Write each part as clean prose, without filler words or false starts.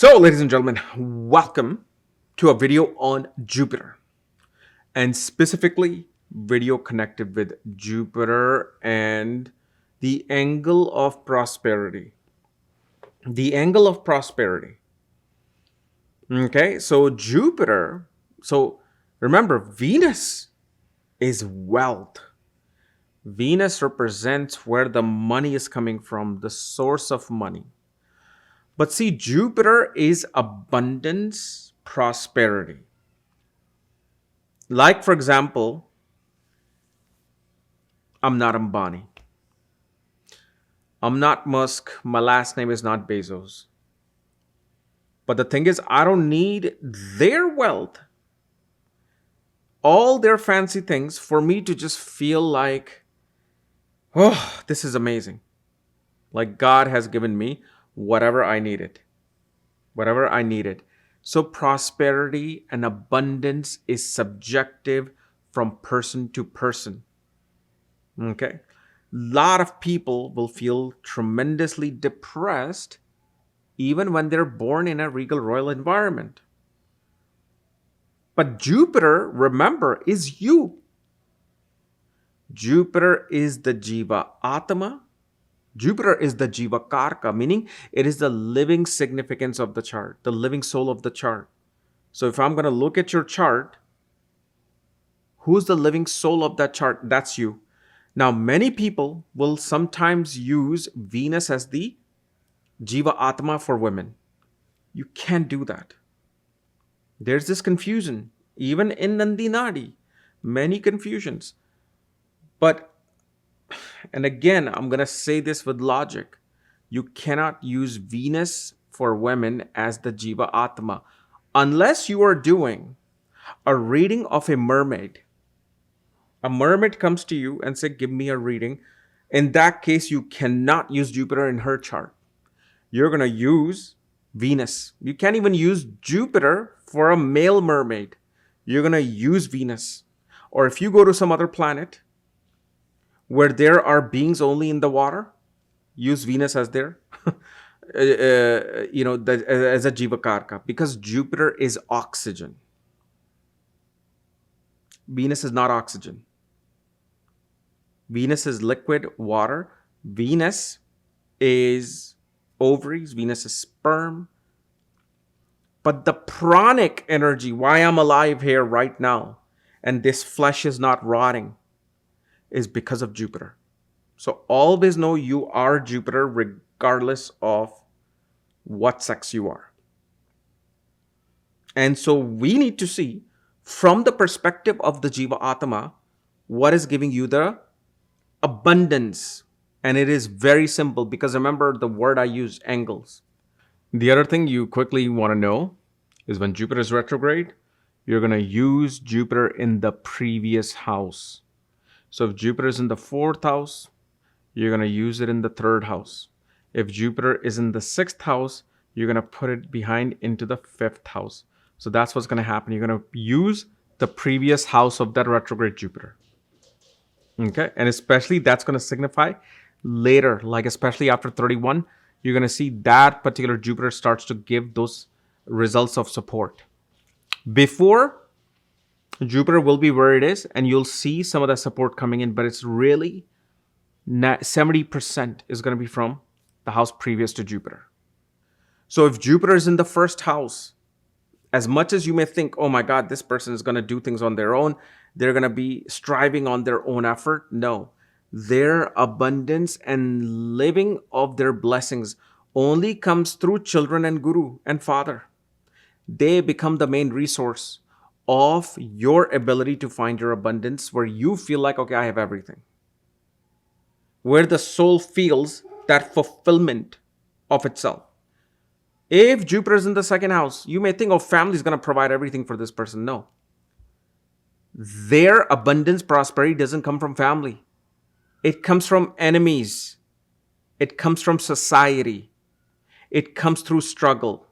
So, ladies and gentlemen, welcome to a video on Jupiter and specifically video connected with Jupiter and the angle of prosperity. The angle of prosperity. Okay, so Jupiter, so remember, Venus is wealth. Venus represents where the money is coming from, the source of money. But see, Jupiter is abundance, prosperity. Like, for example, I'm not Ambani. I'm not Musk. My last name is not Bezos. But the thing is, I don't need their wealth, all their fancy things, for me to just feel like, oh, this is amazing. Like God has given me whatever I needed. Whatever I needed. So prosperity and abundance is subjective from person to person. Okay. A lot of people will feel tremendously depressed even when they're born in a regal royal environment. But Jupiter, remember, is you. Jupiter is the Jiva Atma. Jupiter is the Jiva Karka, meaning it is the living significance of the chart, the living soul of the chart. So if I'm going to look at your chart, who's the living soul of that chart? That's you. Now, many people will sometimes use Venus as the Jiva Atma for women. You can't do that. There's this confusion, even in Nandi Nadi, many confusions. But, and again, I'm going to say this with logic. You cannot use Venus for women as the Jiva Atma unless you are doing a reading of a mermaid. A mermaid comes to you and say, give me a reading. In that case, you cannot use Jupiter in her chart. You're going to use Venus. You can't even use Jupiter for a male mermaid. You're going to use Venus. Or if you go to some other planet where there are beings only in the water, use Venus as their, as a Jivakarka, because Jupiter is oxygen. Venus is not oxygen. Venus is liquid water. Venus is ovaries. Venus is sperm. But the pranic energy, why I'm alive here right now, and this flesh is not rotting, is because of Jupiter. So always know you are Jupiter regardless of what sex you are. And so we need to see from the perspective of the Jiva Atma, what is giving you the abundance. And it is very simple because remember the word I used, angles. The other thing you quickly want to know is when Jupiter is retrograde, you're going to use Jupiter in the previous house. So if Jupiter is in the 4th house, you're going to use it in the 3rd house. If Jupiter is in the 6th house, you're going to put it behind into the 5th house. So that's what's going to happen. You're going to use the previous house of that retrograde Jupiter. Okay. And especially that's going to signify later, like especially after 31, you're going to see that particular Jupiter starts to give those results of support. Before, Jupiter will be where it is and you'll see some of that support coming in, but it's really 70% is going to be from the house previous to Jupiter. So if Jupiter is in the 1st house, as much as you may think, oh my God, this person is going to do things on their own, they're going to be striving on their own effort. No, their abundance and living of their blessings only comes through children and guru and father. They become the main resource of your ability to find your abundance where you feel like, okay, I have everything. Where the soul feels that fulfillment of itself. If Jupiter is in the 2nd house, you may think, oh, family is going to provide everything for this person. No. Their abundance, prosperity doesn't come from family. It comes from enemies. It comes from society. It comes through struggle.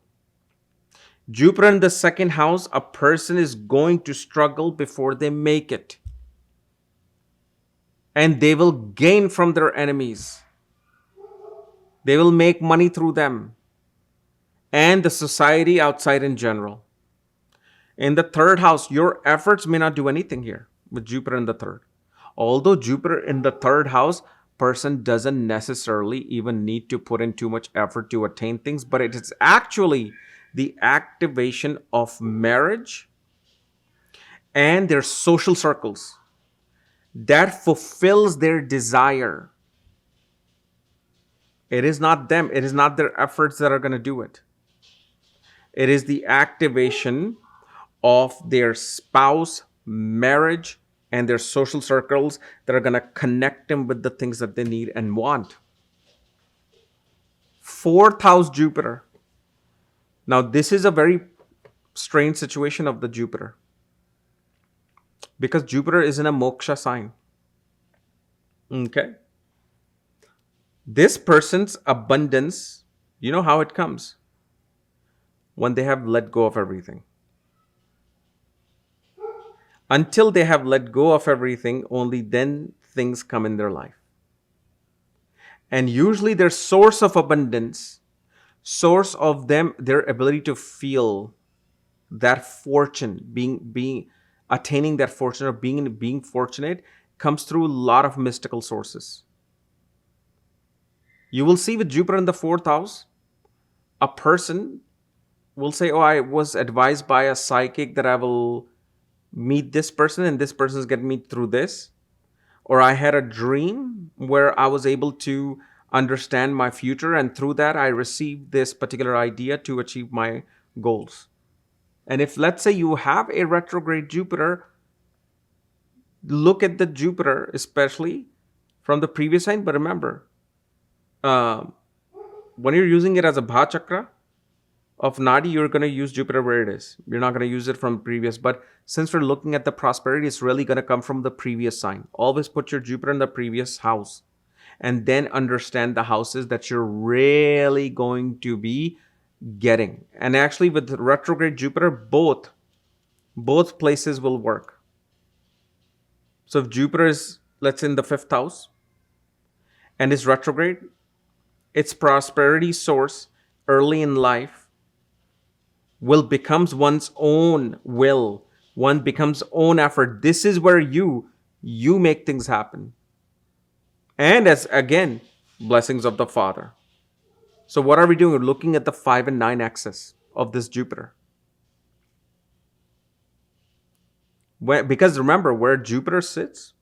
Jupiter in the 2nd house, a person is going to struggle before they make it. And they will gain from their enemies. They will make money through them. and the society outside in general. In the third house, your efforts may not do anything here with Jupiter in the third. Although Jupiter in the third house, person doesn't necessarily even need to put in too much effort to attain things, but it is actually the activation of marriage and their social circles that fulfills their desire. It is not them, it is not their efforts that are going to do it. It is the activation of their spouse, marriage, and their social circles that are going to connect them with the things that they need and want. Fourth house Jupiter. Now, this is a very strange situation of the Jupiter, because Jupiter is in a moksha sign. Okay. This person's abundance, you know how it comes? When they have let go of everything. Until they have let go of everything, only then things come in their life. And usually their source of abundance, source of them, their ability to feel that fortune, being attaining that fortune or being fortunate, comes through a lot of mystical sources. You will see with Jupiter in the fourth house, a person will say, oh, I was advised by a psychic that I will meet this person and this person is getting me through this. Or I had a dream where I was able to understand my future, and through that I received this particular idea to achieve my goals. And if, let's say, you have a retrograde Jupiter, look at the Jupiter, especially from the previous sign. But remember, when you're using it as a Bha Chakra of Nadi, you're going to use Jupiter where it is. You're not going to use it from previous. But since we're looking at the prosperity, it's really going to come from the previous sign. Always put your Jupiter in the previous house, and then understand the houses that you're really going to be getting. And actually, with retrograde Jupiter, both places will work. So if Jupiter is, let's say, in the fifth house and is retrograde, its prosperity source early in life will becomes one's own will. One becomes own effort. This is where you make things happen. And as again, blessings of the Father. So what are we doing? We're looking at the 5 and 9 axis of this Jupiter. Because remember, where Jupiter sits,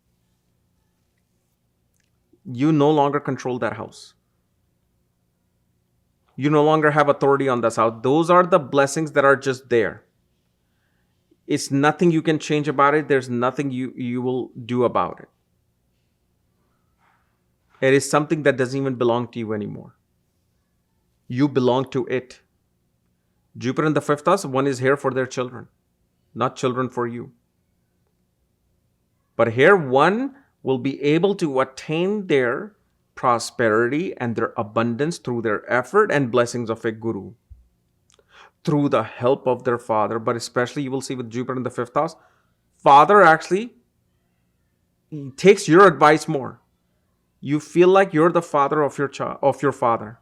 you no longer control that house. You no longer have authority on this house. Those are the blessings that are just there. It's nothing you can change about it. There's nothing you will do about it. It is something that doesn't even belong to you anymore. You belong to it. Jupiter in the fifth house, one is here for their children, not children for you. But here one will be able to attain their prosperity and their abundance through their effort and blessings of a guru, through the help of their father. But especially you will see with Jupiter in the fifth house, father actually takes your advice more. You feel like you're the father of your child, of your father.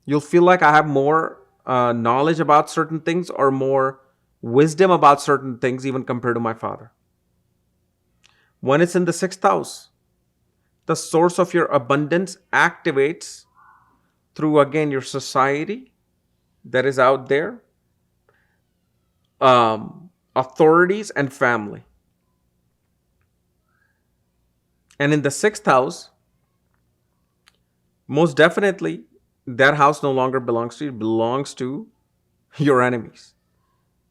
You'll feel like I have more knowledge about certain things or more wisdom about certain things even compared to my father. When it's in the sixth house, the source of your abundance activates through, again, your society that is out there, authorities and family. And in the sixth house, most definitely, that house no longer belongs to you. It belongs to your enemies.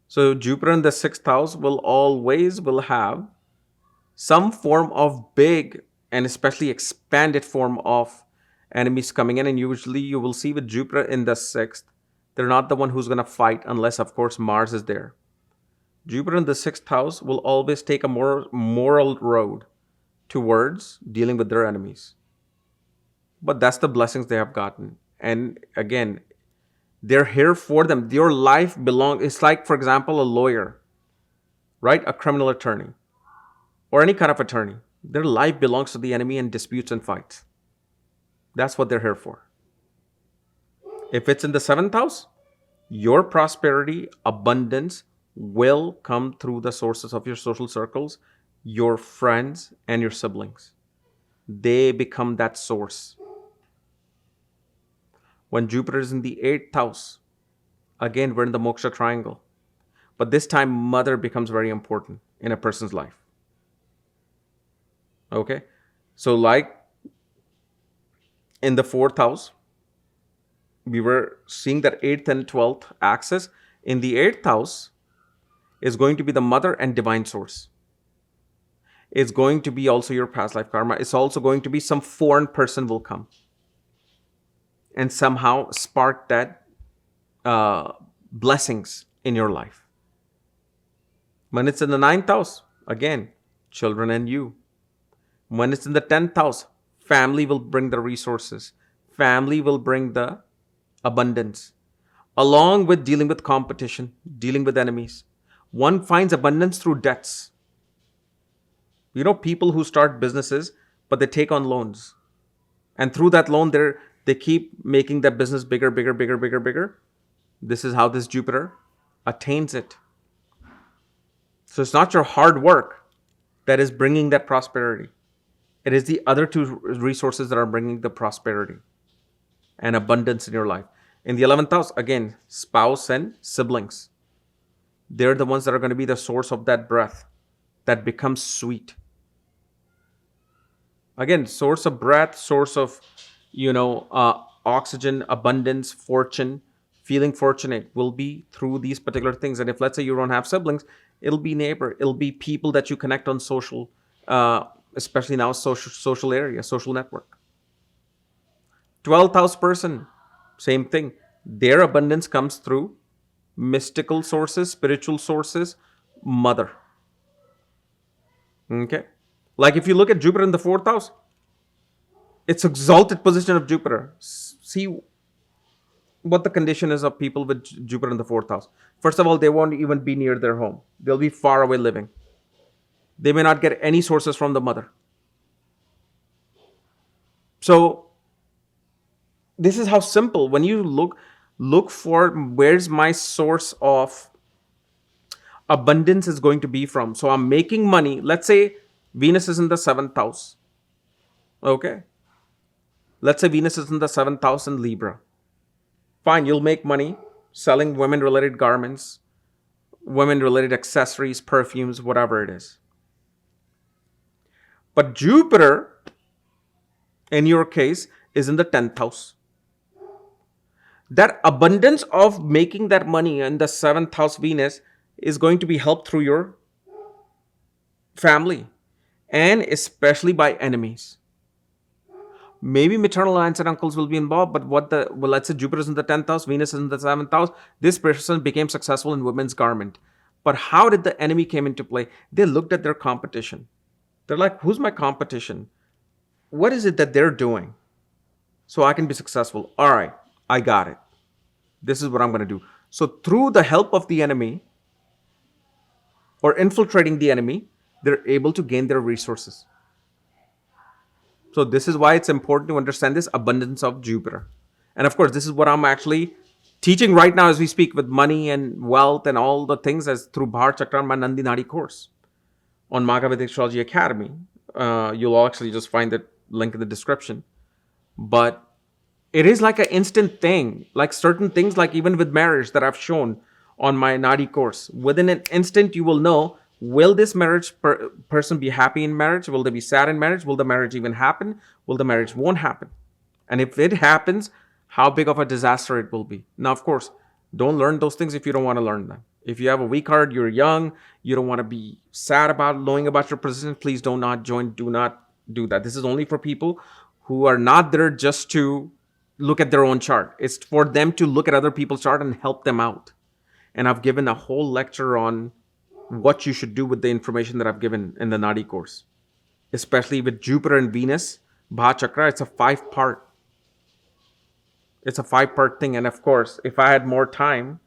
So Jupiter in the sixth house will have some form of big and especially expanded form of enemies coming in. And usually you will see with Jupiter in the sixth, they're not the one who's going to fight unless, of course, Mars is there. Jupiter in the sixth house will always take a more moral road towards dealing with their enemies. But that's the blessings they have gotten. And again, they're here for them. Your life belongs. It's like, for example, a lawyer, right? A criminal attorney or any kind of attorney. Their life belongs to the enemy in disputes and fights. That's what they're here for. If it's in the 7th house, your prosperity, abundance will come through the sources of your social circles, your friends, and your siblings. They become that source. When Jupiter is in the 8th house, again, we're in the moksha triangle. But this time, mother becomes very important in a person's life. Okay? So, like in the 4th house, we were seeing that 8th and 12th axis. In the 8th house is going to be the mother and divine source. It's going to be also your past life karma. It's also going to be some foreign person will come and somehow spark that blessings in your life. When it's in the 9th house, again, children and you. When it's in the 10th house, family will bring the resources. Family will bring the abundance, along with dealing with competition, dealing with enemies. One finds abundance through debts. You know, people who start businesses, but they take on loans. And through that loan, they keep making that business bigger, bigger, bigger, bigger, bigger. This is how this Jupiter attains it. So it's not your hard work that is bringing that prosperity. It is the other two resources that are bringing the prosperity and abundance in your life. In the 11th house, again, spouse and siblings. They're the ones that are going to be the source of that breath that becomes sweet. Again, source of breath, source of, oxygen, abundance, fortune, feeling fortunate will be through these particular things. And if, let's say, you don't have siblings, it'll be neighbor, it'll be people that you connect on social, especially now social area, social network. 12th house person, same thing. Their abundance comes through mystical sources, spiritual sources, mother. Okay? Like if you look at Jupiter in the 4th house, it's exalted position of Jupiter. See what the condition is of people with Jupiter in the 4th house. First of all, they won't even be near their home. They'll be far away living. They may not get any sources from the mother. So this is how simple. When you look for where's my source of abundance is going to be from. So I'm making money. Let's say Venus is in the 7th house. Okay. Let's say Venus is in the 7th house in Libra. Fine, you'll make money selling women-related garments, women-related accessories, perfumes, whatever it is. But Jupiter, in your case, is in the 10th house. That abundance of making that money in the 7th house Venus is going to be helped through your family and especially by enemies. Maybe maternal aunts and uncles will be involved, but let's say Jupiter is in the 10th house, Venus is in the 7th house. This person became successful in women's garment. But how did the enemy came into play? They looked at their competition. They're like, who's my competition? What is it that they're doing so I can be successful? All right, I got it. This is what I'm going to do. So through the help of the enemy or infiltrating the enemy, they're able to gain their resources. So this is why it's important to understand this abundance of Jupiter. And of course, this is what I'm actually teaching right now as we speak with money and wealth and all the things as through Bhar Chakra and my Nandi Nadi course on Maga Vedic Astrology Academy. You'll actually just find the link in the description. But it is like an instant thing, like certain things, like even with marriage that I've shown on my Nadi course. Within an instant, you will know, will this marriage person be happy in marriage? Will they be sad in marriage? Will the marriage even happen? Will the marriage won't happen? And if it happens, how big of a disaster it will be. Now, of course, don't learn those things if you don't want to learn them. If you have a weak heart, you're young, you don't want to be sad about knowing about your position, please do not join. Do not do that. This is only for people who are not there just to look at their own chart. It's for them to look at other people's chart and help them out. And I've given a whole lecture on what you should do with the information that I've given in the Nadi course. Especially with Jupiter and Venus, Bha Chakra, it's a 5-part. It's a 5-part thing. And of course, if I had more time,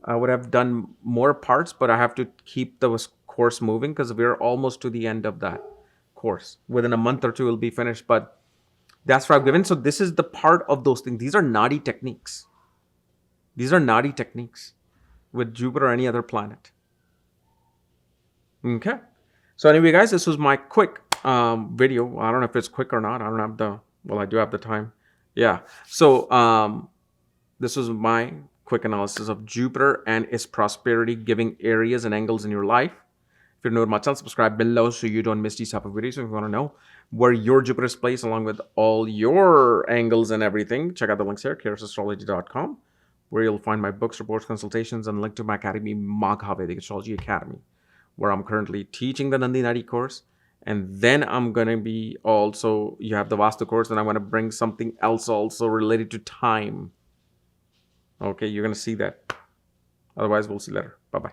I would have done more parts, but I have to keep the course moving because we're almost to the end of that course. Within a month or two, it'll be finished. But that's what I've given. So this is the part of those things. These are Nadi techniques. These are Nadi techniques with Jupiter or any other planet. Okay. So anyway, guys, this was my quick video. I don't know if it's quick or not. I don't have the, well, I do have the time. Yeah. So this was my quick analysis of Jupiter and its prosperity giving areas and angles in your life. If you're new to my channel, subscribe below so you don't miss these type of videos. So if you want to know where your Jupiter is placed along with all your angles and everything, check out the links here, kairosastrology.com, where you'll find my books, reports, consultations, and link to my academy, Magha Vedic Astrology Academy, where I'm currently teaching the Nandi Nadi course. And then I'm going to be also, you have the Vastu course, and I'm going to bring something else also related to time. Okay, you're going to see that. Otherwise, we'll see you later. Bye-bye.